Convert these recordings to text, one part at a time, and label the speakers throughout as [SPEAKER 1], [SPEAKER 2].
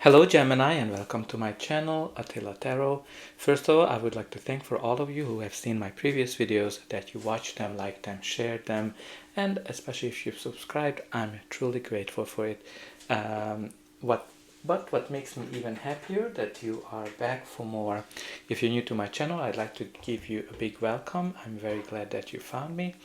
[SPEAKER 1] Hello Gemini and welcome to my channel Attila Tarot. First of all, I would like to thank for all of you who have seen my previous videos, that you watched them, liked them, shared them, and especially if you've subscribed, I'm truly grateful for it. What makes me even happier that you are back for more. If you're new to my channel, I'd like to give you a big welcome. I'm very glad that you found me.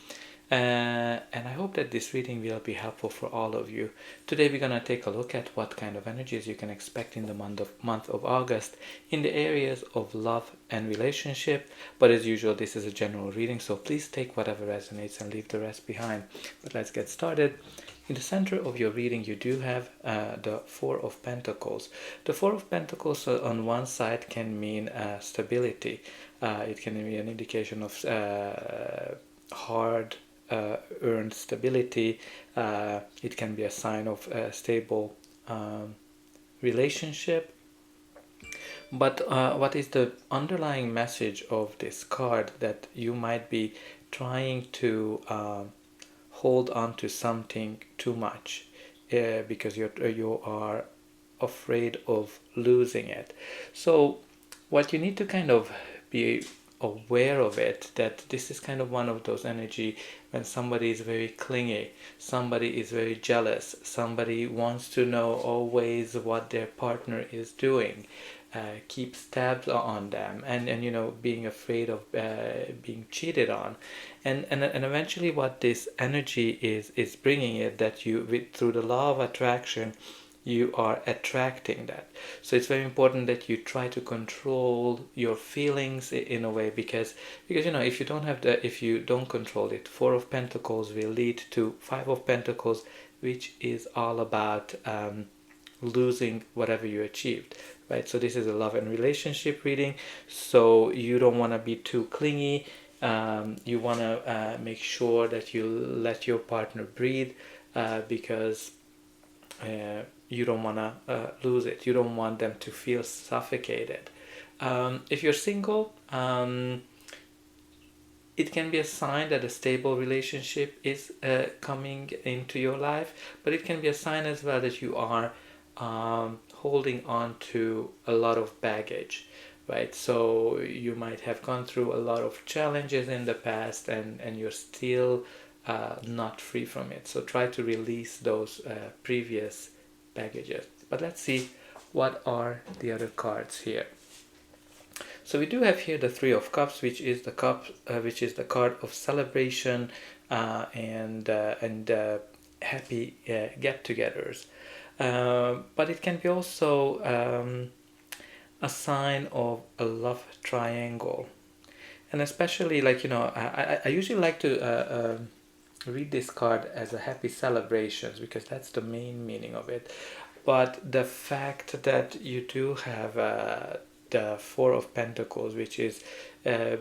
[SPEAKER 1] And I hope that this reading will be helpful for all of you. Today we're going to take a look at what kind of energies you can expect in the month of August in the areas of love and relationship. But as usual, this is a general reading, so please take whatever resonates and leave the rest behind. But let's get started. In the center of your reading, you do have the Four of Pentacles. The Four of Pentacles on one side can mean stability. It can be an indication of hard earned stability. It can be a sign of a stable relationship. But what is the underlying message of this card? That you might be trying to hold on to something too much because you are afraid of losing it. So what you need to kind of be aware of it, that this is kind of one of those energy when somebody is very clingy, somebody is very jealous, somebody wants to know always what their partner is doing, keeps tabs on them, and you know, being afraid of being cheated on, and eventually what this energy is bringing it, that you through the law of attraction you are attracting that. So it's very important that you try to control your feelings in a way, because you know, if you don't control it, Four of Pentacles will lead to Five of Pentacles, which is all about losing whatever you achieved, right? So this is a love and relationship reading, so you don't want to be too clingy. You want to make sure that you let your partner breathe, because you don't want to lose it. You don't want them to feel suffocated. If you're single, it can be a sign that a stable relationship is coming into your life, but it can be a sign as well that you are holding on to a lot of baggage, right? So you might have gone through a lot of challenges in the past, and you're still not free from it. So try to release those previous baggages. But let's see what are the other cards here. So we do have here the Three of Cups, which is the card of celebration and happy get-togethers. But it can be also a sign of a love triangle, and especially, like, you know, I usually like to read this card as a happy celebrations, because that's the main meaning of it. But the fact that you do have the Four of Pentacles, which is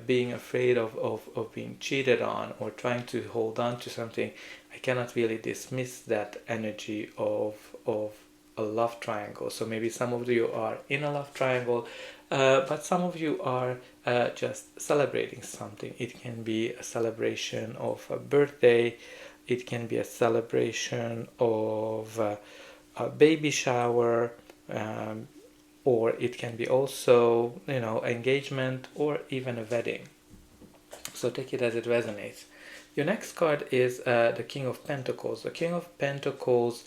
[SPEAKER 1] being afraid of being cheated on, or trying to hold on to something, I cannot really dismiss that energy of a love triangle. So maybe some of you are in a love triangle, but some of you are just celebrating something. It can be a celebration of a birthday, it can be a celebration of a baby shower, or it can be also, you know, engagement, or even a wedding. So take it as it resonates. Your next card is the King of Pentacles. The King of Pentacles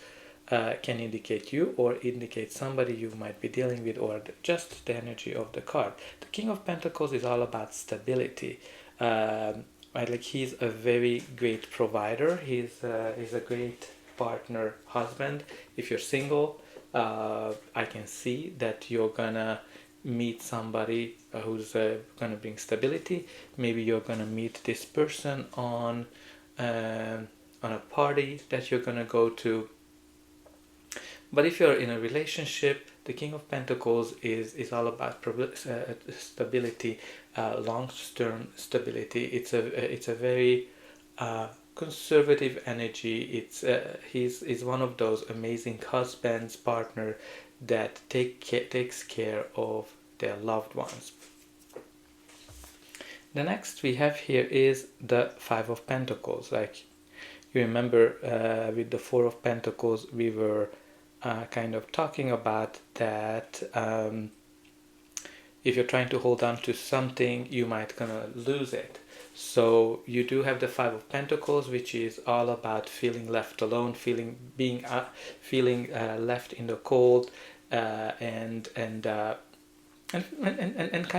[SPEAKER 1] can indicate you, or indicate somebody you might be dealing with, or just the energy of the card. The King of Pentacles is all about stability. Right, like, he's a very great provider. He's a great partner, husband. If you're single, I can see that you're gonna meet somebody who's gonna bring stability. Maybe you're gonna meet this person on a party that you're gonna go to. But if you're in a relationship, the King of Pentacles is all about stability, long-term stability. It's a very conservative energy. He's one of those amazing husbands, partner, that takes care of their loved ones. The next we have here is the Five of Pentacles. Like, you remember with the Four of Pentacles, we were kind of talking about that if you're trying to hold on to something, you might gonna lose it. So you do have the Five of Pentacles, which is all about feeling left alone, feeling left in the cold, and kind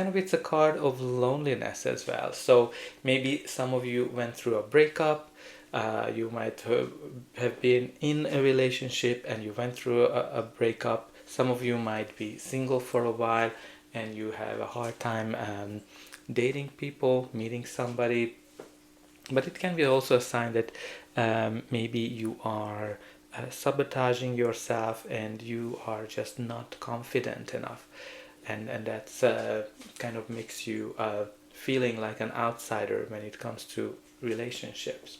[SPEAKER 1] of it's a card of loneliness as well. So maybe some of you went through a breakup. You might have been in a relationship and you went through a breakup. Some of you might be single for a while and you have a hard time dating people, meeting somebody. But it can be also a sign that maybe you are sabotaging yourself and you are just not confident enough. And that's kind of makes you feeling like an outsider when it comes to relationships.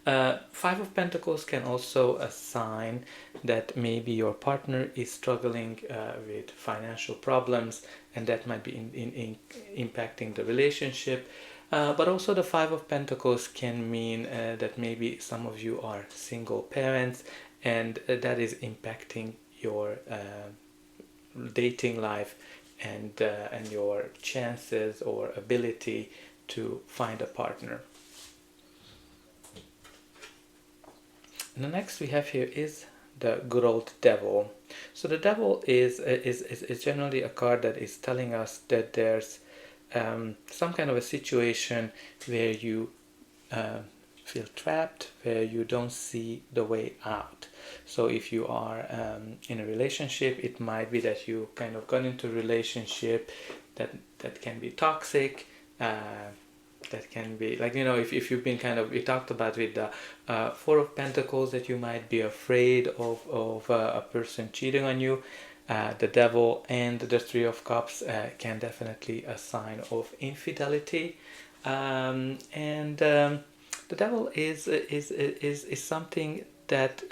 [SPEAKER 1] Five of Pentacles can also assign that maybe your partner is struggling with financial problems, and that might be impacting the relationship. But also the Five of Pentacles can mean that maybe some of you are single parents, and that is impacting your dating life and your chances or ability to find a partner. And the next we have here is the good old devil. So the devil is generally a card that is telling us that there's some kind of a situation where you feel trapped, where you don't see the way out. So if you are in a relationship, it might be that you kind of got into a relationship that can be toxic, that can be like, if you've been kind of, we talked about with the Four of Pentacles that you might be afraid of a person cheating on you. The devil and the Three of Cups can definitely a sign of infidelity, and the devil is something that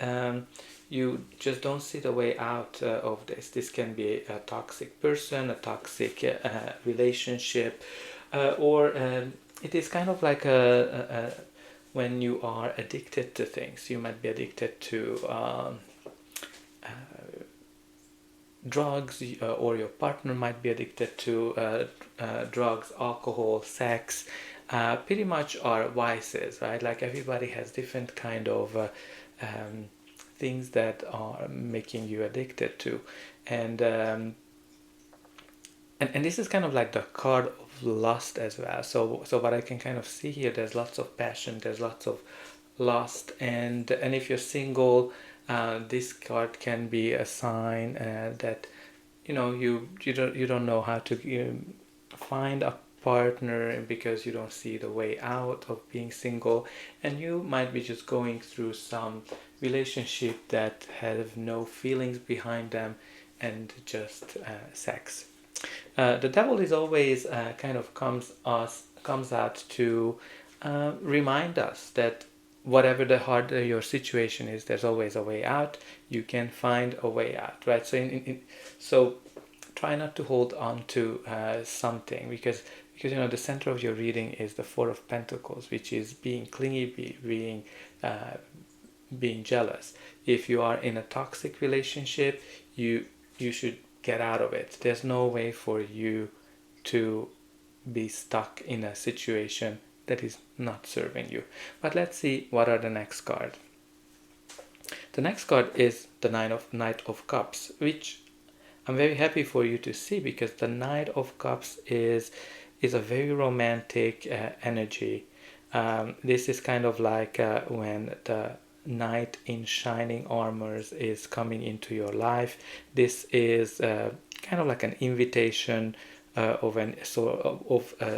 [SPEAKER 1] you just don't see the way out of this. This can be a toxic person, a toxic relationship, or it is kind of like when you are addicted to things. You might be addicted to drugs, or your partner might be addicted to drugs, alcohol, sex. Pretty much are vices, right? Like everybody has different kind of things that are making you addicted to, and this is kind of like the card of lust as well. So what I can kind of see here, there's lots of passion, there's lots of lust, and if you're single, this card can be a sign that you don't know how to find a partner because you don't see the way out of being single, and you might be just going through some relationship that have no feelings behind them and just sex. The devil is always kind of comes out to remind us that whatever the harder your situation is, there's always a way out. You can find a way out, right? So so try not to hold on to something, because the center of your reading is the Four of Pentacles, which is being clingy, being jealous. If you are in a toxic relationship, you should get out of it. There's no way for you to be stuck in a situation that is not serving you. But let's see what are the next card. The next card is the Knight of Cups, which I'm very happy for you to see, because the Knight of Cups is a very romantic energy. This is kind of like when the knight in shining armors is coming into your life. This is kind of like an invitation of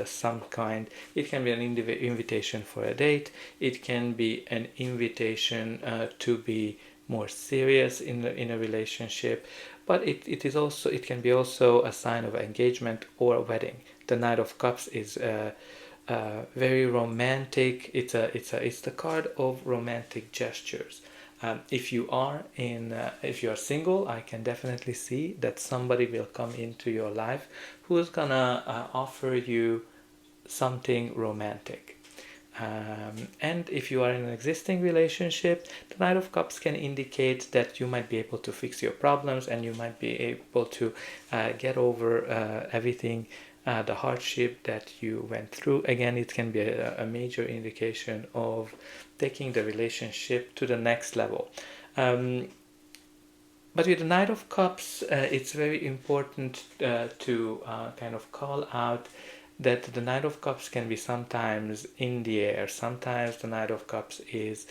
[SPEAKER 1] some kind. It can be an invitation for a date. It can be an invitation to be more serious in a relationship. But it can be also a sign of engagement or a wedding. The Knight of Cups is very romantic. It's the card of romantic gestures. If you are single, I can definitely see that somebody will come into your life who's gonna offer you something romantic. And if you are in an existing relationship, the Knight of Cups can indicate that you might be able to fix your problems and you might be able to get over everything, the hardship that you went through. Again, it can be a major indication of taking the relationship to the next level. But with the Knight of Cups, it's very important to kind of call out that the Knight of Cups can be sometimes in the air. Sometimes the Knight of Cups is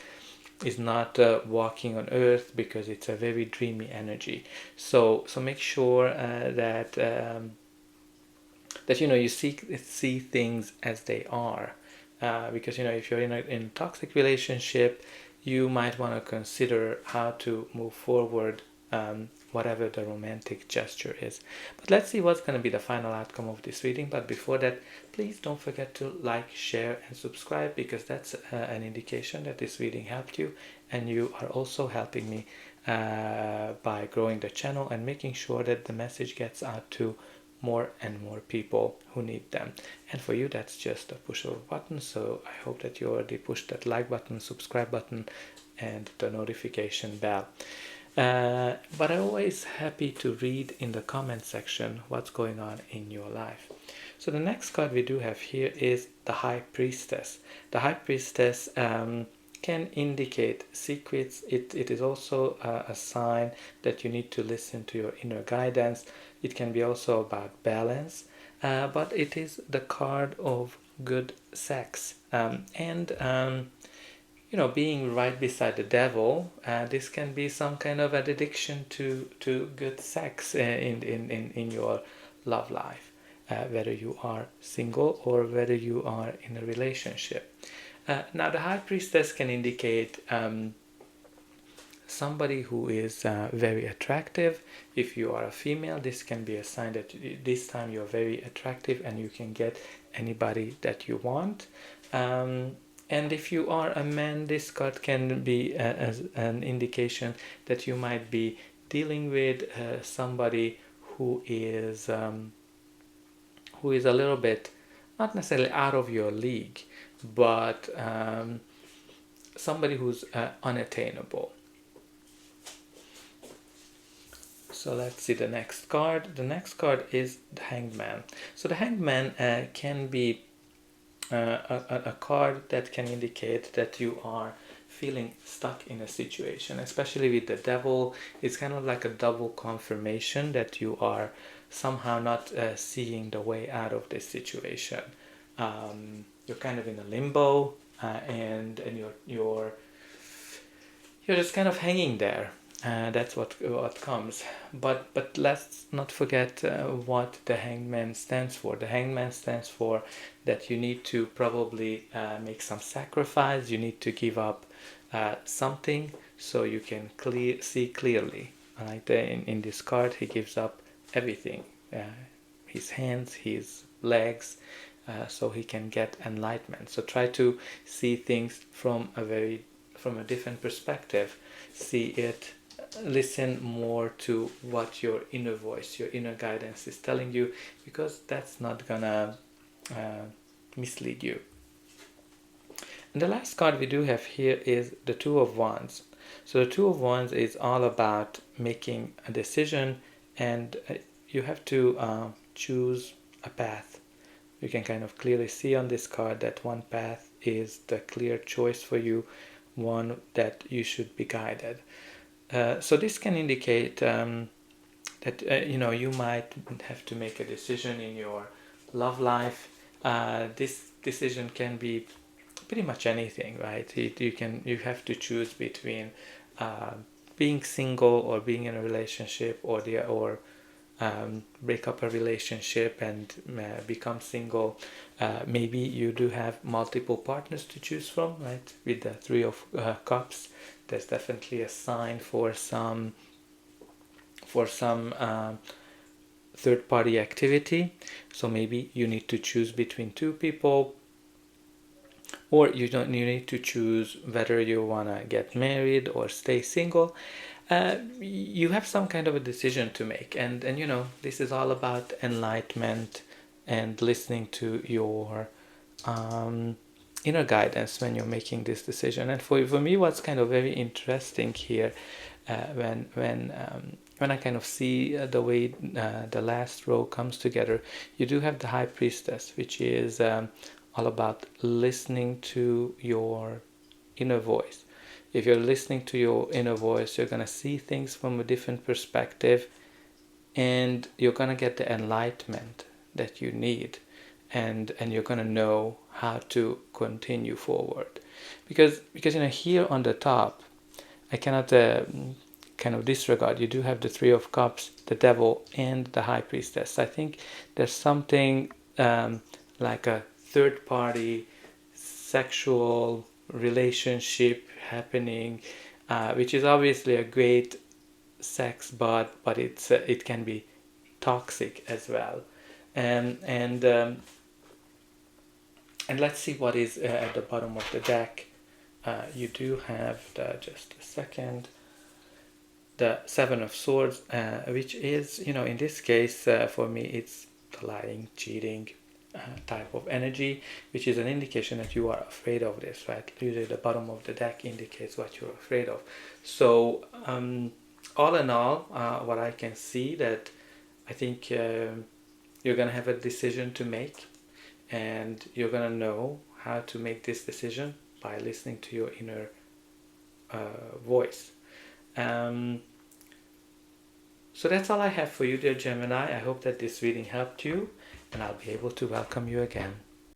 [SPEAKER 1] not walking on earth, because it's a very dreamy energy. So make sure that that you see things as they are, because if you're in a toxic relationship, you might want to consider how to move forward, whatever the romantic gesture is. But let's see what's going to be the final outcome of this reading. But before that, please don't forget to like, share and subscribe, because that's an indication that this reading helped you, and you are also helping me by growing the channel and making sure that the message gets out to more and more people who need them. And for you, that's just a push of a button. So I hope that you already pushed that like button, subscribe button and the notification bell. But I'm always happy to read in the comment section what's going on in your life. So the next card we do have here is the High Priestess. The High Priestess can indicate secrets. It is also a sign that you need to listen to your inner guidance. It can be also about balance, but it is the card of good sex. Being right beside the devil, this can be some kind of an addiction to good sex in your love life, whether you are single or whether you are in a relationship. Now, the High Priestess can indicate somebody who is very attractive. If you are a female, this can be a sign that this time you're very attractive and you can get anybody that you want. And if you are a man, this card can be as an indication that you might be dealing with somebody who is a little bit, not necessarily out of your league, but somebody who's unattainable. So let's see the next card. The next card is the Hanged Man. So the Hanged Man can be a card that can indicate that you are feeling stuck in a situation, especially with the devil. It's kind of like a double confirmation that you are somehow not seeing the way out of this situation. You're kind of in a limbo, and you're just kind of hanging there. That's what comes. But let's not forget what the Hanged Man stands for. The Hanged Man stands for that you need to probably make some sacrifice. You need to give up something so you can see clearly. Right? In this card, he gives up everything: his hands, his legs, so he can get enlightenment. So try to see things from a different perspective. See it. Listen more to what your inner voice, your inner guidance is telling you, because that's not gonna mislead you. And the last card we do have here is the Two of Wands. So the Two of Wands is all about making a decision, and you have to choose a path. You can kind of clearly see on this card that one path is the clear choice for you, one that you should be guided. So this can indicate that you might have to make a decision in your love life. This decision can be pretty much anything, right? You have to choose between being single or being in a relationship, or break up a relationship and become single. Maybe you do have multiple partners to choose from, right? With the Three of Cups, there's definitely a sign for some third-party activity. So maybe you need to choose between two people, or you need to choose whether you want to get married or stay single. You have some kind of a decision to make, and this is all about enlightenment and listening to your inner guidance when you're making this decision. And for me, what's kind of very interesting here, when I kind of see the way the last row comes together, you do have the High Priestess, which is all about listening to your inner voice. If you're listening to your inner voice, you're going to see things from a different perspective, and you're going to get the enlightenment that you need, and you're going to know how to continue forward. Because here on the top, I cannot kind of disregard, you do have the Three of Cups, the Devil, and the High Priestess. I think there's something like a third party sexual relationship happening, which is obviously a great sex, but it can be toxic as well. And let's see what is at the bottom of the deck. You do have just a second, the Seven of Swords, which is, in this case, for me, it's the lying, cheating type of energy, which is an indication that you are afraid of this, right? Usually the bottom of the deck indicates what you're afraid of. So all in all, what I can see, that I think you're going to have a decision to make, and you're going to know how to make this decision by listening to your inner voice. So that's all I have for you, dear Gemini. I hope that this reading helped you, and I'll be able to welcome you again.